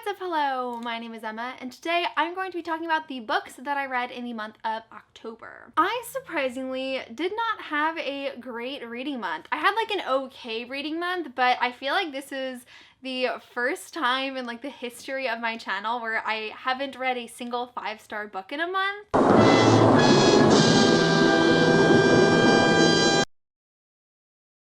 Expansive, hello! My name is Emma, and today I'm going to be talking about the books that I read in the month of October. I surprisingly did not have a great reading month. I had like an okay reading month, but I feel like this is the first time in like the history of my channel where I haven't read a single 5-star book in a month.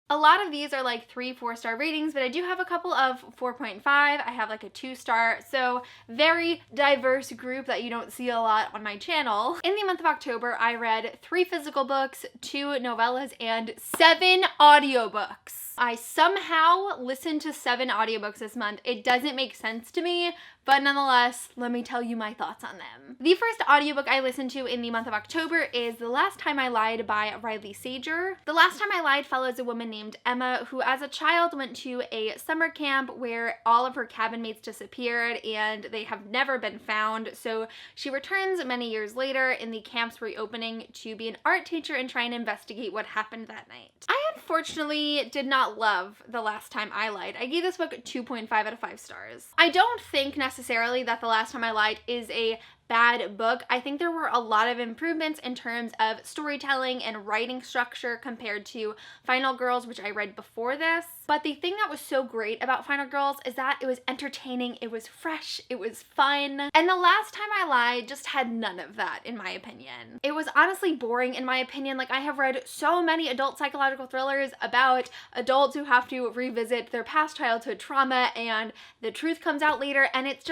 A lot of these are like 3-4-star ratings, but I do have a couple of 4.5. I have like a 2-star, so very diverse group that you don't see a lot on my channel. In the month of October, I read 3 physical books, 2 novellas, and 7 audiobooks. I somehow listened to 7 audiobooks this month. It doesn't make sense to me, but nonetheless, let me tell you my thoughts on them. The first audiobook I listened to in the month of October is The Last Time I Lied by Riley Sager. The Last Time I Lied follows a woman named Emma who as a child went to a summer camp where all of her cabin mates disappeared and they have never been found. So she returns many years later in the camp's reopening to be an art teacher and try and investigate what happened that night. I unfortunately did not love The Last Time I Lied. I gave this book 2.5 out of 5 stars. I don't think necessarily that The Last Time I Lied is a bad book. I think there were a lot of improvements in terms of storytelling and writing structure compared to Final Girls, which I read before this. But the thing that was so great about Final Girls is that it was entertaining, it was fresh, it was fun. And The Last Time I Lied just had none of that, in my opinion. It was honestly boring, in my opinion. Like, I have read so many adult psychological thrillers about adults who have to revisit their past childhood trauma and the truth comes out later, and it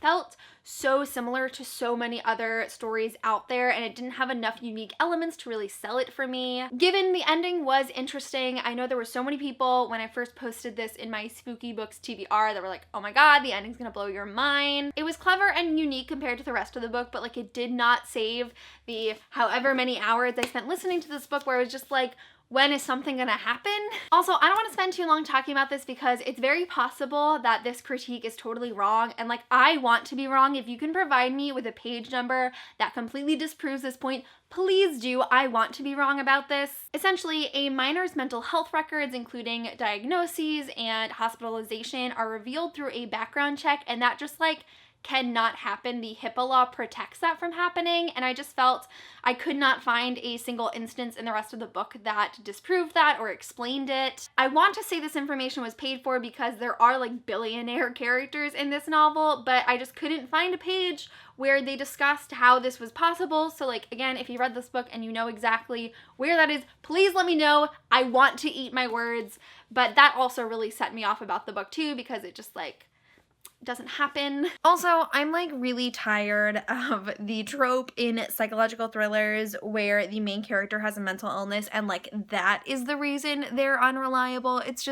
felt so similar to so many other stories out there, and it didn't have enough unique elements to really sell it for me. Given the ending was interesting, I know there were so many people when I first posted this in my Spooky Books TBR that were like, oh my god, the ending's gonna blow your mind. It was clever and unique compared to the rest of the book, but like it did not save the however many hours I spent listening to this book where it was just like, when is something gonna happen? Also, I don't want to spend too long talking about this because it's very possible that this critique is totally wrong, and like I want to be wrong. If you can provide me with a page number that completely disproves this point, please do. I want to be wrong about this. Essentially, a minor's mental health records, including diagnoses and hospitalization, are revealed through a background check, and that just like cannot happen. The HIPAA law protects that from happening, and I just felt I could not find a single instance in the rest of the book that disproved that or explained it. I want to say this information was paid for because there are like billionaire characters in this novel, but I just couldn't find a page where they discussed how this was possible. So like, again, if you read this book and you know exactly where that is, please let me know. I want to eat my words, but that also really set me off about the book too, because it just like doesn't happen. Also, I'm like really tired of the trope in psychological thrillers where the main character has a mental illness and like that is the reason they're unreliable. It's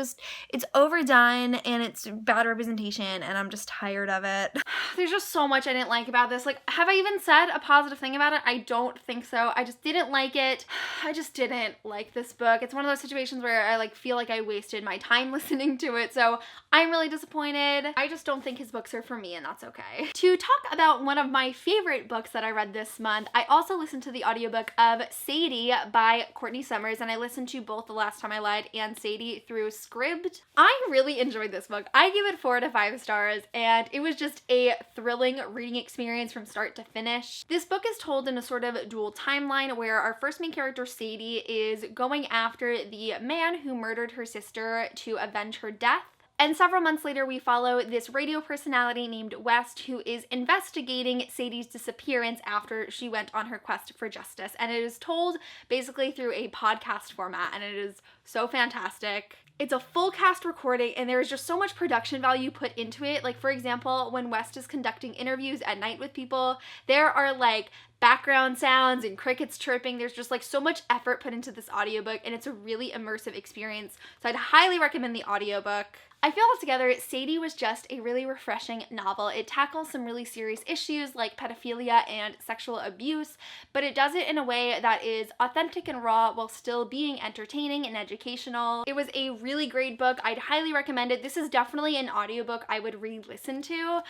overdone and it's bad representation, and I'm just tired of it. There's just so much I didn't like about this. Like, have I even said a positive thing about it? I don't think so. I just didn't like it. I just didn't like this book. It's one of those situations where I like feel like I wasted my time listening to it, so I'm really disappointed. I just don't think his books are for me, and that's okay. To talk about one of my favorite books that I read this month, I also listened to the audiobook of Sadie by Courtney Summers, and I listened to both The Last Time I Lied and Sadie through Scribd. I really enjoyed this book. I gave it 4 to 5 stars, and it was just a thrilling reading experience from start to finish. This book is told in a sort of dual timeline where our first main character, Sadie, is going after the man who murdered her sister to avenge her death. And several months later, we follow this radio personality named West who is investigating Sadie's disappearance after she went on her quest for justice. And it is told basically through a podcast format, and it is so fantastic. It's a full cast recording, and there is just so much production value put into it. Like, for example, when West is conducting interviews at night with people, there are like background sounds and crickets chirping. There's just like so much effort put into this audiobook, and it's a really immersive experience. So I'd highly recommend the audiobook. I feel altogether, Sadie was just a really refreshing novel. It tackles some really serious issues like pedophilia and sexual abuse, but it does it in a way that is authentic and raw while still being entertaining and educational. It was a really great book. I'd highly recommend it. This is definitely an audiobook I would re-listen to.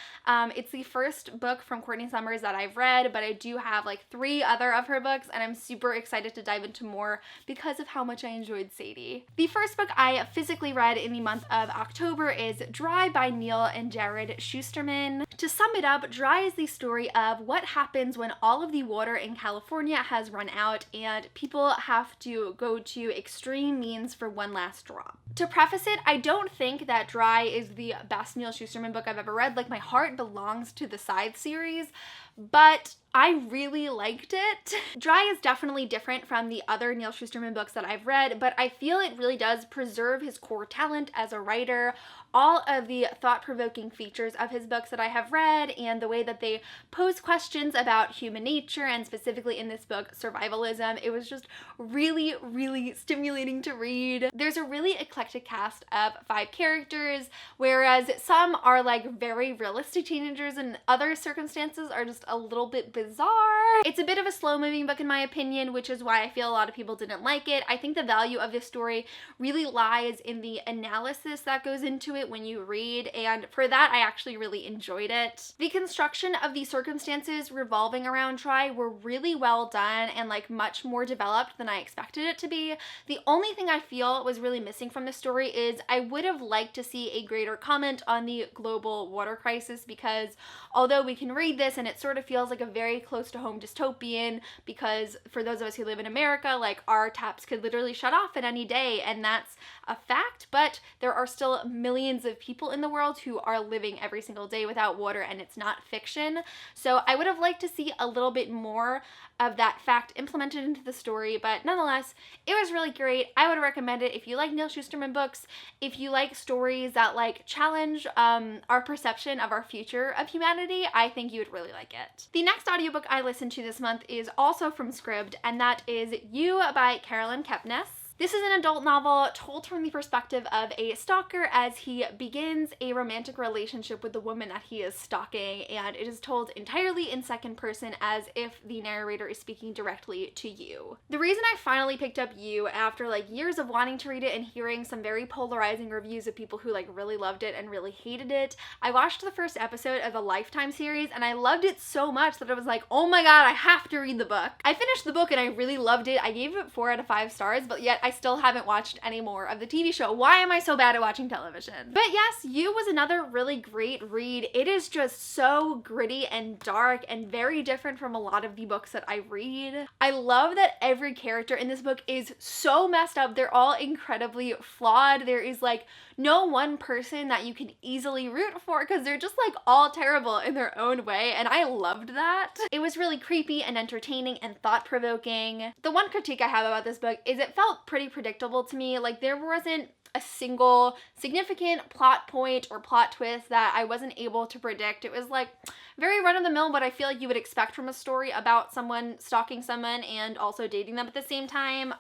It's the first book from Courtney Summers that I've read, but I do have like 3 other of her books, and I'm super excited to dive into more because of how much I enjoyed Sadie. The first book I physically read in the month of October October is Dry by Neil and Jared Schusterman. To sum it up, Dry is the story of what happens when all of the water in California has run out and people have to go to extreme means for one last drop. To preface it, I don't think that Dry is the best Neil Schusterman book I've ever read. Like, my heart belongs to the Scythe series, but I really liked it. Dry is definitely different from the other Neil Schusterman books that I've read, but I feel it really does preserve his core talent as a writer, all of the thought-provoking features of his books that I have read, and the way that they pose questions about human nature, and specifically in this book, survivalism. It was just really, really stimulating to read. There's a really eclectic cast of 5 characters, whereas some are like very realistic teenagers and other circumstances are just a little bit bizarre. It's a bit of a slow-moving book in my opinion, which is why I feel a lot of people didn't like it. I think the value of this story really lies in the analysis that goes into it when you read, and for that I actually really enjoyed it. The construction of the circumstances revolving around Dry were really well done and like much more developed than I expected it to be. The only thing I feel was really missing from the story is I would have liked to see a greater comment on the global water crisis, because although we can read this and it sort of feels like a very close to home dystopian, because for those of us who live in America, like, our taps could literally shut off at any day, and that's a fact, but there are still millions of people in the world who are living every single day without water, and it's not fiction. So I would have liked to see a little bit more of that fact implemented into the story, but nonetheless, it was really great. I would recommend it if you like Neil Schusterman books, if you like stories that like challenge our perception of our future of humanity. I think you would really like it. The next audiobook I listened to this month is also from Scribd, and that is You by Carolyn Kepnes. This is an adult novel told from the perspective of a stalker as he begins a romantic relationship with the woman that he is stalking, and it is told entirely in second person as if the narrator is speaking directly to you. The reason I finally picked up You after like years of wanting to read it and hearing some very polarizing reviews of people who like really loved it and really hated it, I watched the first episode of the Lifetime series and I loved it so much that I was like, oh my god, I have to read the book. I finished the book and I really loved it. I gave it 4 out of 5 stars, but yet I still haven't watched any more of the TV show. Why am I so bad at watching television? But yes, You was another really great read. It is just so gritty and dark and very different from a lot of the books that I read. I love that every character in this book is so messed up. They're all incredibly flawed. There is like no one person that you can easily root for because they're just like all terrible in their own way, and I loved that. It was really creepy and entertaining and thought-provoking. The one critique I have about this book is it felt pretty predictable to me. Like, there wasn't a single significant plot point or plot twist that I wasn't able to predict. It was like very run-of-the-mill what I feel like you would expect from a story about someone stalking someone and also dating them at the same time.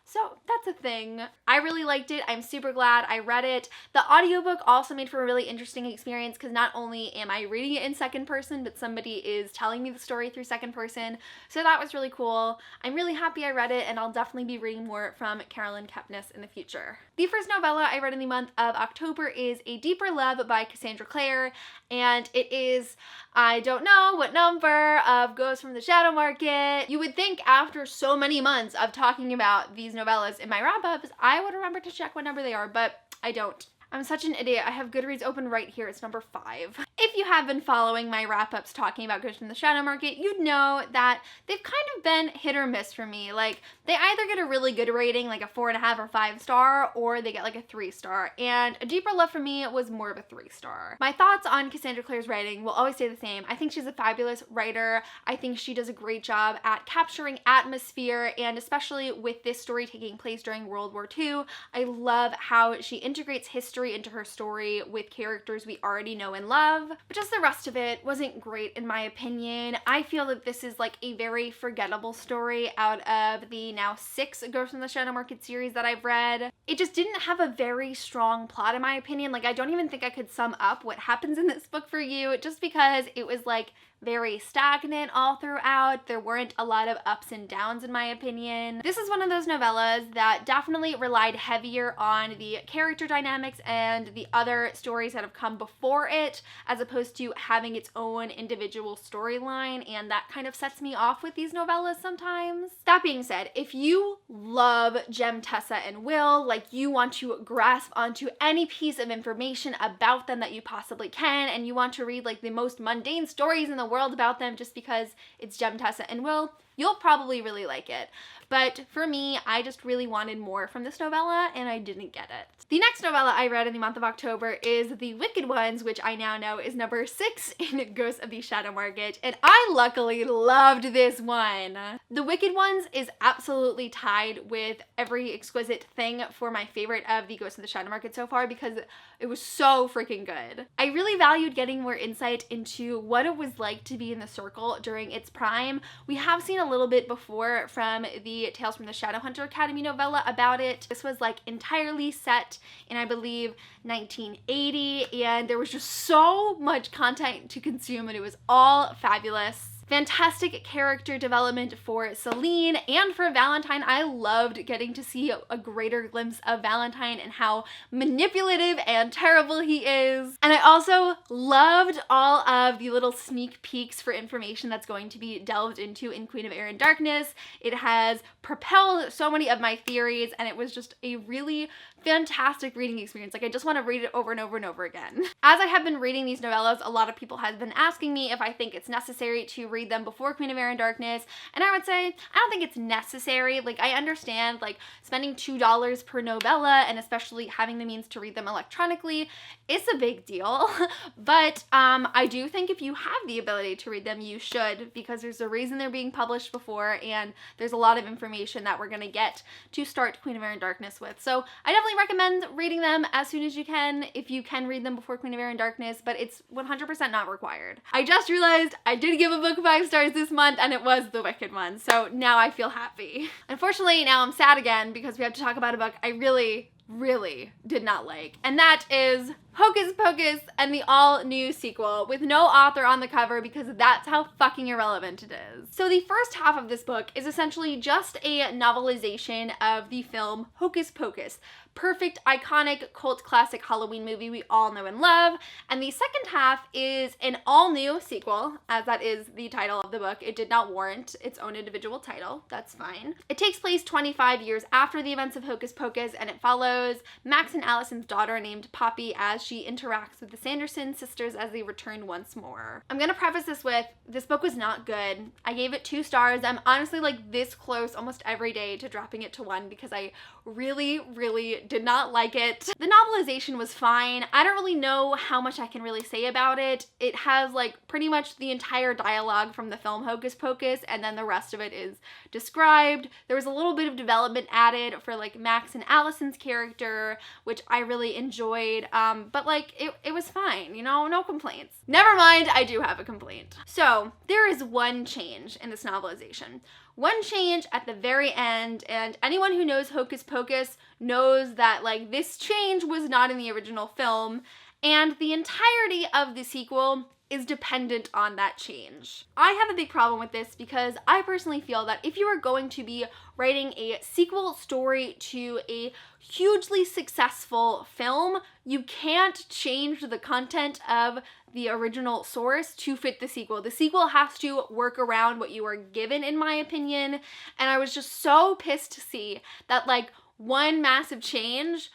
So that's a thing. I really liked it. I'm super glad I read it. The audiobook also made for a really interesting experience because not only am I reading it in second person, but somebody is telling me the story through second person. So that was really cool. I'm really happy I read it, and I'll definitely be reading more from Carolyn Kepnes in the future. The first novella I read in the month of October is A Deeper Love by Cassandra Clare, and it is, I don't know what number of Ghosts from the Shadow Market. You would think after so many months of talking about these novellas in my wrap-ups, I would remember to check what number they are, but I don't. I'm such an idiot. I have Goodreads open right here. It's number 5. If you have been following my wrap-ups talking about Ghosts from the Shadow Market, you'd know that they've kind of been hit or miss for me. Like, they either get a really good rating, like a 4.5 or 5 star, or they get like a 3 star. And A Deeper Love for me was more of a 3 star. My thoughts on Cassandra Clare's writing will always stay the same. I think she's a fabulous writer. I think she does a great job at capturing atmosphere, and especially with this story taking place during World War II, I love how she integrates history into her story with characters we already know and love. But just the rest of it wasn't great in my opinion. I feel that this is like a very forgettable story out of the now 6 Ghosts from the Shadow Market series that I've read. It just didn't have a very strong plot in my opinion. Like, I don't even think I could sum up what happens in this book for you, just because it was like very stagnant all throughout. There weren't a lot of ups and downs in my opinion. This is one of those novellas that definitely relied heavier on the character dynamics and the other stories that have come before it, as opposed opposed to having its own individual storyline, and that kind of sets me off with these novellas sometimes. That being said, if you love Jem, Tessa, and Will, like you want to grasp onto any piece of information about them that you possibly can, and you want to read like the most mundane stories in the world about them just because it's Jem, Tessa, and Will, you'll probably really like it. But for me, I just really wanted more from this novella, and I didn't get it. The next novella I read in the month of October is The Wicked Ones, which I now know is number 6 in Ghosts of the Shadow Market, and I luckily loved this one. The Wicked Ones is absolutely tied with every exquisite thing for my favorite of the Ghosts of the Shadow Market so far because it was so freaking good. I really valued getting more insight into what it was like to be in the circle during its prime. We have seen a little bit before from the Tales from the Shadowhunter Academy novella about it. This was like entirely set in, I believe, 1980, and there was just so much content to consume, and it was all fabulous. Fantastic character development for Celine and for Valentine. I loved getting to see a greater glimpse of Valentine and how manipulative and terrible he is. And I also loved all of the little sneak peeks for information that's going to be delved into in Queen of Air and Darkness. It has propelled so many of my theories, and it was just a really fantastic reading experience. Like, I just want to read it over and over and over again. As I have been reading these novellas, a lot of people have been asking me if I think it's necessary to read them before Queen of Air and Darkness, and I would say I don't think it's necessary. Like, I understand like spending $2 per novella, and especially having the means to read them electronically, is a big deal. But I do think if you have the ability to read them, you should, because there's a reason they're being published before, and there's a lot of information that we're gonna get to start Queen of Air and Darkness with. So I definitely recommend reading them as soon as you can, if you can read them before Queen of Air and Darkness, but it's 100% not required. I just realized I did give a book 5 stars this month, and it was The Wicked One, so now I feel happy. Unfortunately, now I'm sad again because we have to talk about a book I really did not like, and that is Hocus Pocus and the all-new sequel with no author on the cover because that's how fucking irrelevant it is. So the first half of this book is essentially just a novelization of the film Hocus Pocus, perfect, iconic, cult classic Halloween movie we all know and love, and the second half is an all-new sequel, as that is the title of the book. It did not warrant its own individual title, that's fine. It takes place 25 years after the events of Hocus Pocus, and it follows Max and Allison's daughter named Poppy as she interacts with the Sanderson sisters as they return once more. I'm gonna preface this with, this book was not good. I gave it 2 stars. I'm honestly like this close almost every day to dropping it to 1 because I really did not like it. The novelization was fine. I don't really know how much I can really say about it. It has like pretty much the entire dialogue from the film Hocus Pocus, and then the rest of it is described. There was a little bit of development added for like Max and Allison's character, which I really enjoyed, but like it was fine, you know, no complaints. Never mind, I do have a complaint. So there is one change in this novelization. One change at the very end, and anyone who knows Hocus Pocus knows that like this change was not in the original film, and the entirety of the sequel is dependent on that change. I have a big problem with this because I personally feel that if you are going to be writing a sequel story to a hugely successful film, you can't change the content of the original source to fit the sequel. The sequel has to work around what you are given, in my opinion, and I was just so pissed to see that like one massive change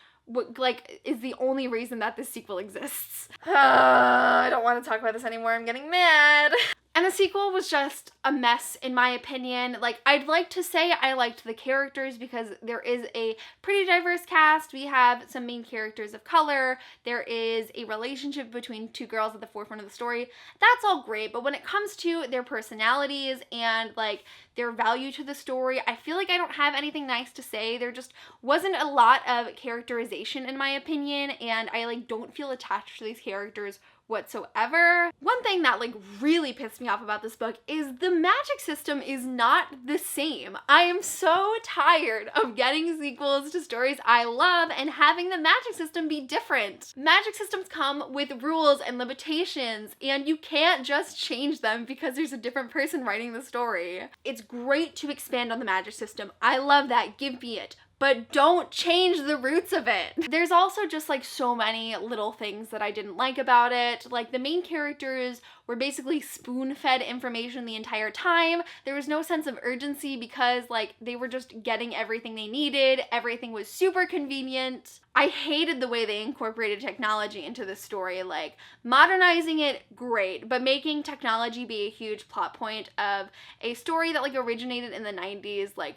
is the only reason that this sequel exists. I don't want to talk about this anymore. I'm getting mad. And the sequel was just a mess, in my opinion. Like, I'd like to say I liked the characters because there is a pretty diverse cast. We have some main characters of color. There is a relationship between 2 girls at the forefront of the story. That's all great, but when it comes to their personalities and, like, their value to the story, I feel like I don't have anything nice to say. There just wasn't a lot of characterization, in my opinion, and I, like, don't feel attached to these characters whatsoever. One thing that like really pissed me off about this book is the magic system is not the same. I am so tired of getting sequels to stories I love and having the magic system be different. Magic systems come with rules and limitations, and you can't just change them because there's a different person writing the story. It's great to expand on the magic system. I love that. Give me it. but don't change the roots of it. There's also just like so many little things that I didn't like about it. Like the main characters were basically spoon-fed information the entire time. There was no sense of urgency because like they were just getting everything they needed. Everything was super convenient. I hated the way they incorporated technology into the story. Like modernizing it, great, but making technology be a huge plot point of a story that like originated in the 90s, like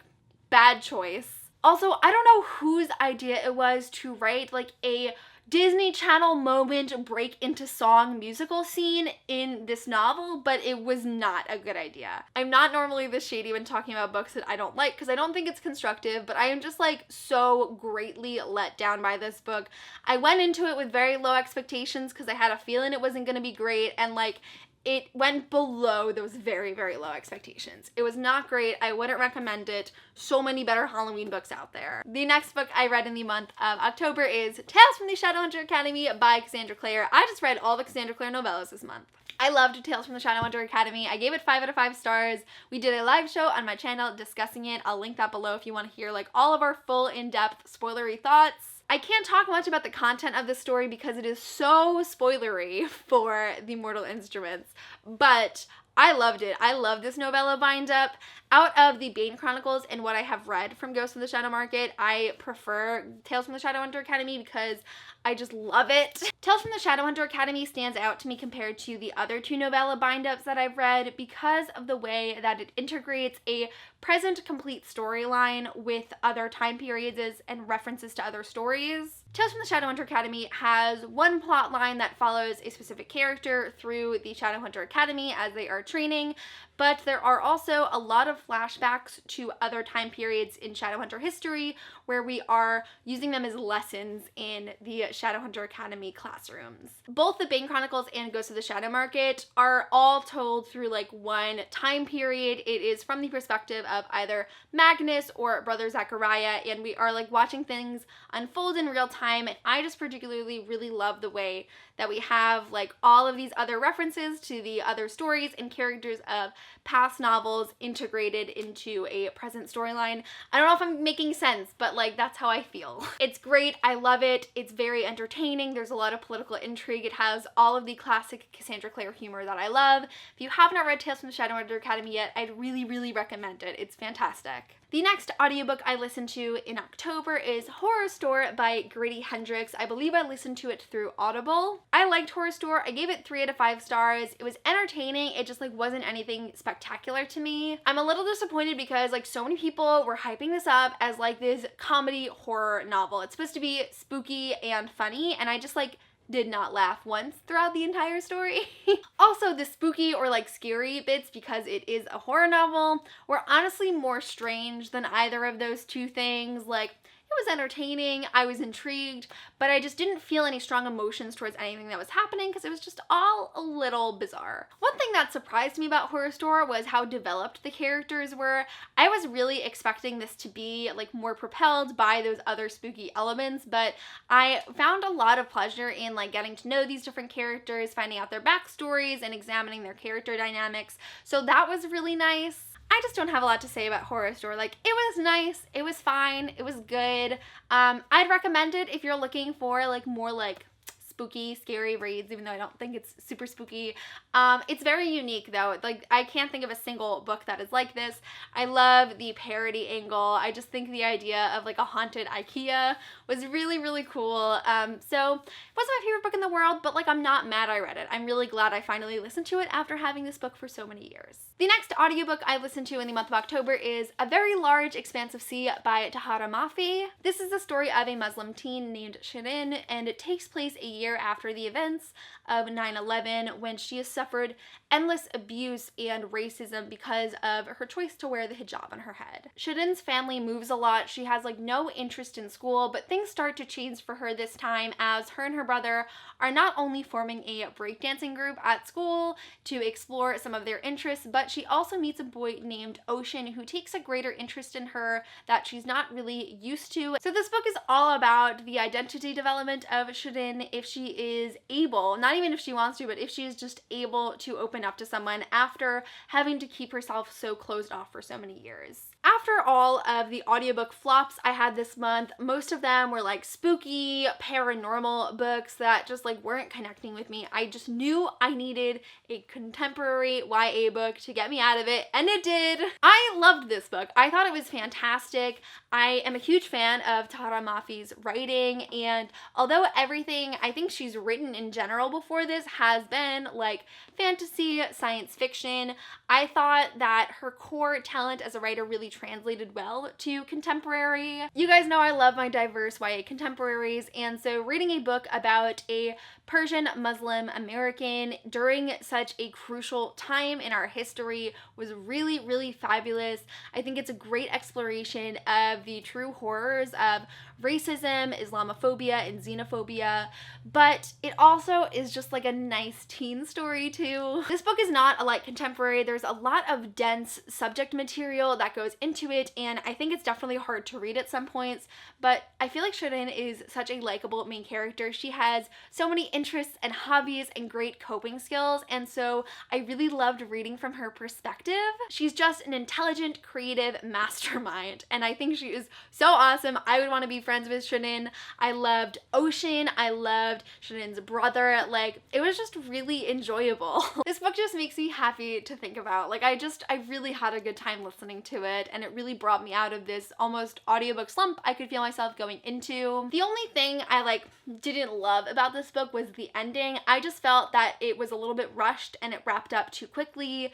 bad choice. Also, I don't know whose idea it was to write like a Disney Channel moment break into song musical scene in this novel, but it was not a good idea. I'm not normally this shady when talking about books that I don't like because I don't think it's constructive, but I am just like so greatly let down by this book. I went into it with very low expectations because I had a feeling it wasn't going to be great, and like it went below those very, very low expectations. It was not great. I wouldn't recommend it. So many better Halloween books out there. The next book I read in the month of October is Tales from the Shadowhunter Academy by Cassandra Clare. I just read all the Cassandra Clare novellas this month. I loved Tales from the Shadowhunter Academy. I gave it 5 out of 5 stars. We did a live show on my channel discussing it. I'll link that below if you want to hear like all of our full in-depth spoilery thoughts. I can't talk much about the content of this story because it is so spoilery for the Mortal Instruments, but I loved it. I love this novella bind-up. Out of the Bane Chronicles and what I have read from Ghost in the Shadow Market, I prefer Tales from the Shadowhunter Academy because I just love it. Tales from the Shadowhunter Academy stands out to me compared to the other 2 novella bind-ups that I've read because of the way that it integrates a present complete storyline with other time periods and references to other stories. Tales from the Shadowhunter Academy has one plot line that follows a specific character through the Shadowhunter Academy as they are training, but there are also a lot of flashbacks to other time periods in Shadowhunter history where we are using them as lessons in the Shadowhunter Academy classrooms. Both the Bane Chronicles and Ghost of the Shadow Market are all told through like one time period. It is from the perspective of either Magnus or Brother Zachariah, and we are like watching things unfold in real time, and I just particularly really love the way that we have like all of these other references to the other stories and characters of past novels integrated into a present storyline. I don't know if I'm making sense, but like that's how I feel. It's great. I love it. It's very entertaining. There's a lot of political intrigue. It has all of the classic Cassandra Clare humor that I love. If you have not read Tales from the Shadowhunter Academy yet, I'd really, really recommend it. It's fantastic. The next audiobook I listened to in October is Horror Store by Grady Hendrix. I believe I listened to it through Audible. I liked Horror Store. I gave it 3 out of 5 stars. It was entertaining. It just like wasn't anything spectacular to me. I'm a little disappointed because like so many people were hyping this up as like this comedy horror novel. It's supposed to be spooky and funny, and I just like did not laugh once throughout the entire story. Also, the spooky or like scary bits, because it is a horror novel, were honestly more strange than either of those 2 things. Like, it was entertaining, I was intrigued, but I just didn't feel any strong emotions towards anything that was happening because it was just all a little bizarre. One thing that surprised me about Horror Store was how developed the characters were. I was really expecting this to be like more propelled by those other spooky elements, but I found a lot of pleasure in like getting to know these different characters, finding out their backstories, and examining their character dynamics. So that was really nice. I just don't have a lot to say about Horror Store. Like, it was nice, it was fine, it was good. I'd recommend it if you're looking for like more like spooky, scary reads, even though I don't think it's super spooky. It's very unique though. Like, I can't think of a single book that is like this. I love the parody angle. I just think the idea of like a haunted IKEA was really, really cool. So it wasn't my favorite book in the world, but like I'm not mad I read it. I'm really glad I finally listened to it after having this book for so many years. The next audiobook I listened to in the month of October is A Very Large Expansive Sea by Tahara Mafi. This is the story of a Muslim teen named Shirin, and it takes place a year after the events of 9/11 when she has suffered endless abuse and racism because of her choice to wear the hijab on her head. Shirin's family moves a lot. She has like no interest in school, but things start to change for her this time as her and her brother are not only forming a breakdancing group at school to explore some of their interests, but she also meets a boy named Ocean who takes a greater interest in her that she's not really used to. So this book is all about the identity development of Shirin if she is able, not even if she wants to, but if she is just able to open up to someone after having to keep herself so closed off for so many years. After all of the audiobook flops I had this month, most of them were like spooky, paranormal books that just like weren't connecting with me. I just knew I needed a contemporary YA book to get me out of it, and it did. I loved this book. I thought it was fantastic. I am a huge fan of Tara Mafi's writing, and although everything I think she's written in general before this has been like fantasy, science fiction, I thought that her core talent as a writer really translated well to contemporary. You guys know I love my diverse YA contemporaries, and so reading a book about a Persian Muslim American during such a crucial time in our history was really, really fabulous. I think it's a great exploration of the true horrors of racism, Islamophobia, and xenophobia, but it also is just like a nice teen story too. This book is not a light contemporary. There's a lot of dense subject material that goes into it, and I think it's definitely hard to read at some points, but I feel like Shirin is such a likable main character. She has so many interests and hobbies and great coping skills, and so I really loved reading from her perspective. She's just an intelligent, creative mastermind, and I think she is so awesome. I would want to be friends with Shirin. I loved Ocean. I loved Shirin's brother. Like, it was just really enjoyable. This book just makes me happy to think about. Like, I really had a good time listening to it, and it really brought me out of this almost audiobook slump I could feel myself going into. The only thing I didn't love about this book was the ending. I just felt that it was a little bit rushed and it wrapped up too quickly.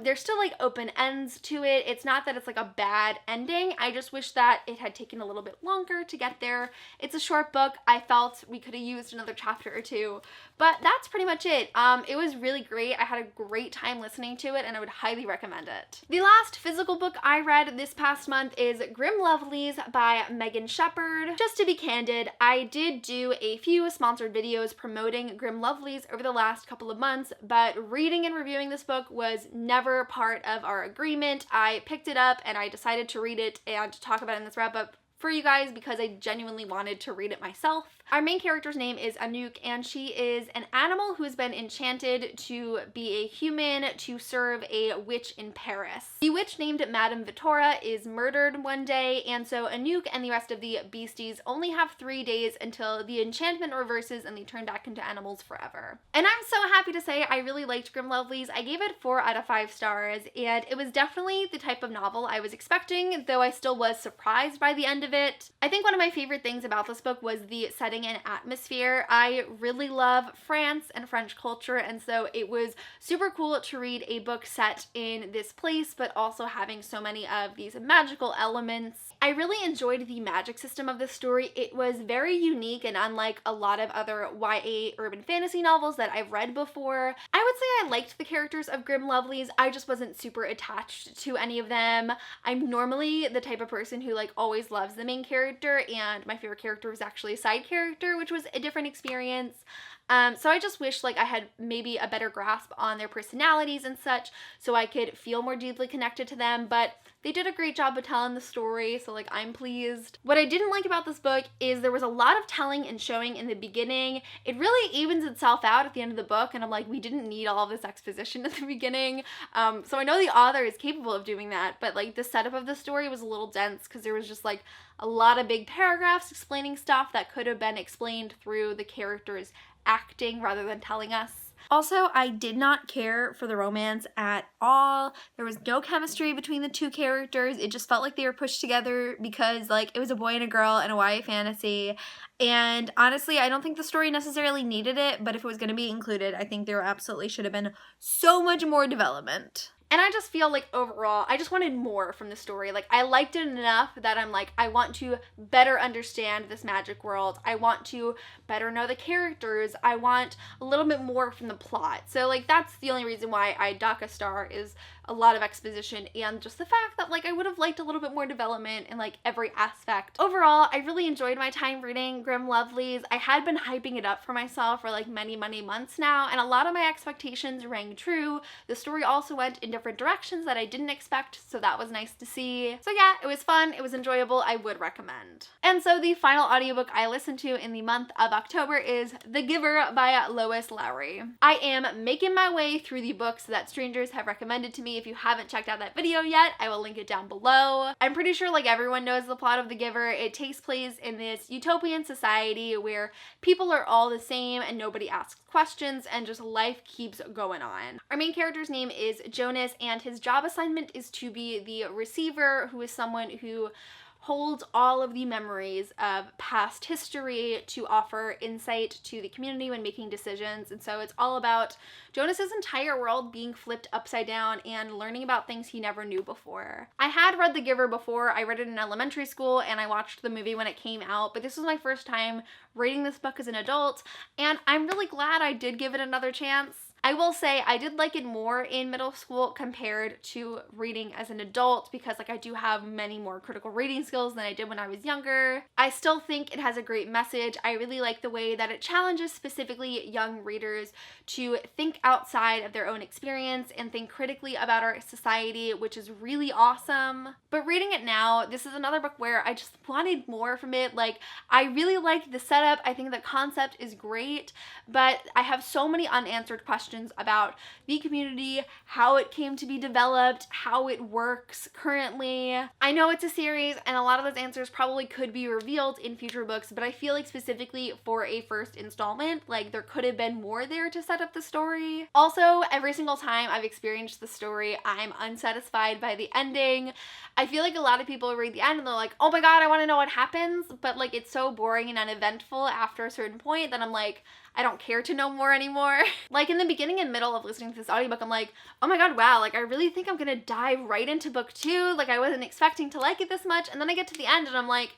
There's still like open ends to it. It's not that it's like a bad ending. I just wish that it had taken a little bit longer to get there. It's a short book. I felt we could have used another chapter or two, but that's pretty much it. It was really great. I had a great time listening to it, and I would highly recommend it. The last physical book I read this past month is Grim Lovelies by Megan Shepherd. Just to be candid, I did do a few sponsored videos promoting Grim Lovelies over the last couple of months, but reading and reviewing this book was never part of our agreement. I picked it up and I decided to read it and to talk about it in this wrap-up for you guys because I genuinely wanted to read it myself. Our main character's name is Anouk, and she is an animal who's been enchanted to be a human to serve a witch in Paris. The witch named Madame Vittora is murdered one day, and so Anouk and the rest of the beasties only have 3 days until the enchantment reverses and they turn back into animals forever. And I'm so happy to say I really liked Grim Lovelies. I gave it 4 out of 5 stars, and it was definitely the type of novel I was expecting, though I still was surprised by the end of it. I think one of my favorite things about this book was the setting and atmosphere. I really love France and French culture, and so it was super cool to read a book set in this place, but also having so many of these magical elements. I really enjoyed the magic system of this story. It was very unique and unlike a lot of other YA urban fantasy novels that I've read before. I would say I liked the characters of Grim Lovelies. I just wasn't super attached to any of them. I'm normally the type of person who always loves the main character, and my favorite character was actually a side character, which was a different experience. So I just wish I had maybe a better grasp on their personalities and such so I could feel more deeply connected to them, but they did a great job of telling the story, so I'm pleased. What I didn't like about this book is there was a lot of telling and showing in the beginning. It really evens itself out at the end of the book, and I'm we didn't need all of this exposition at the beginning. So I know the author is capable of doing that, but the setup of the story was a little dense because there was just a lot of big paragraphs explaining stuff that could have been explained through the characters acting rather than telling us. Also, I did not care for the romance at all. There was no chemistry between the two characters. It just felt like they were pushed together because it was a boy and a girl in a YA fantasy. And honestly, I don't think the story necessarily needed it, but if it was going to be included, I think there absolutely should have been so much more development. And I just feel overall, I just wanted more from the story. I liked it enough that I'm I want to better understand this magic world. I want to better know the characters. I want a little bit more from the plot. So that's the only reason why I dock a star, is a lot of exposition and just the fact that I would have liked a little bit more development in every aspect. Overall, I really enjoyed my time reading Grim Lovelies. I had been hyping it up for myself for many months now, and a lot of my expectations rang true. The story also went in different different directions that I didn't expect, so that was nice to see. So yeah, it was fun, it was enjoyable, I would recommend. And so the final audiobook I listened to in the month of October is The Giver by Lois Lowry. I am making my way through the books that strangers have recommended to me. If you haven't checked out that video yet, I will link it down below. I'm pretty sure like everyone knows the plot of The Giver. It takes place in this utopian society where people are all the same and nobody asks questions and just life keeps going on. Our main character's name is Jonas, and his job assignment is to be the receiver, who is someone who holds all of the memories of past history to offer insight to the community when making decisions. And so it's all about Jonas's entire world being flipped upside down and learning about things he never knew before. I had read The Giver before. I read it in elementary school and I watched the movie when it came out, but this was my first time reading this book as an adult, and I'm really glad I did give it another chance. I will say I did like it more in middle school compared to reading as an adult, because like I do have many more critical reading skills than I did when I was younger. I still think it has a great message. I really like the way that it challenges specifically young readers to think outside of their own experience and think critically about our society, which is really awesome. But reading it now, this is another book where I just wanted more from it. Like, I really liked the setup. I think the concept is great, but I have so many unanswered questions about the community, how it came to be developed, how it works currently. I know it's a series and a lot of those answers probably could be revealed in future books, but I feel like specifically for a first installment, like there could have been more there to set up the story. Also, every single time I've experienced the story, I'm unsatisfied by the ending. I feel like a lot of people read the end and they're like, oh my god, I want to know what happens, but like it's so boring and uneventful after a certain point that I'm like, I don't care to know more anymore. Like in the beginning and middle of listening to this audiobook, I'm like, oh my god, wow, like I really think I'm gonna dive right into book 2. Like I wasn't expecting to like it this much, and then I get to the end and I'm like,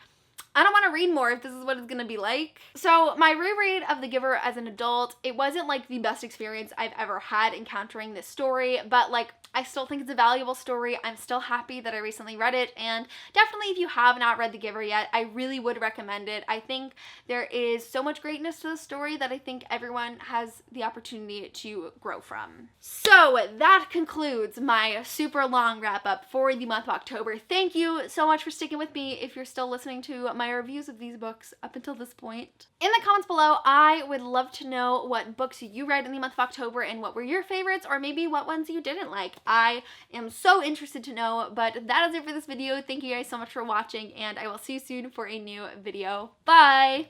I don't want to read more if this is what it's gonna be like. So my reread of The Giver as an adult, it wasn't like the best experience I've ever had encountering this story, but like I still think it's a valuable story. I'm still happy that I recently read it, and definitely if you have not read The Giver yet, I really would recommend it. I think there is so much greatness to the story that I think everyone has the opportunity to grow from. So that concludes my super long wrap up for the month of October. Thank you so much for sticking with me if you're still listening to my reviews of these books up until this point. In the comments below, I would love to know what books you read in the month of October and what were your favorites, or maybe what ones you didn't like. I am so interested to know, but that is it for this video. Thank you guys so much for watching, and I will see you soon for a new video. Bye!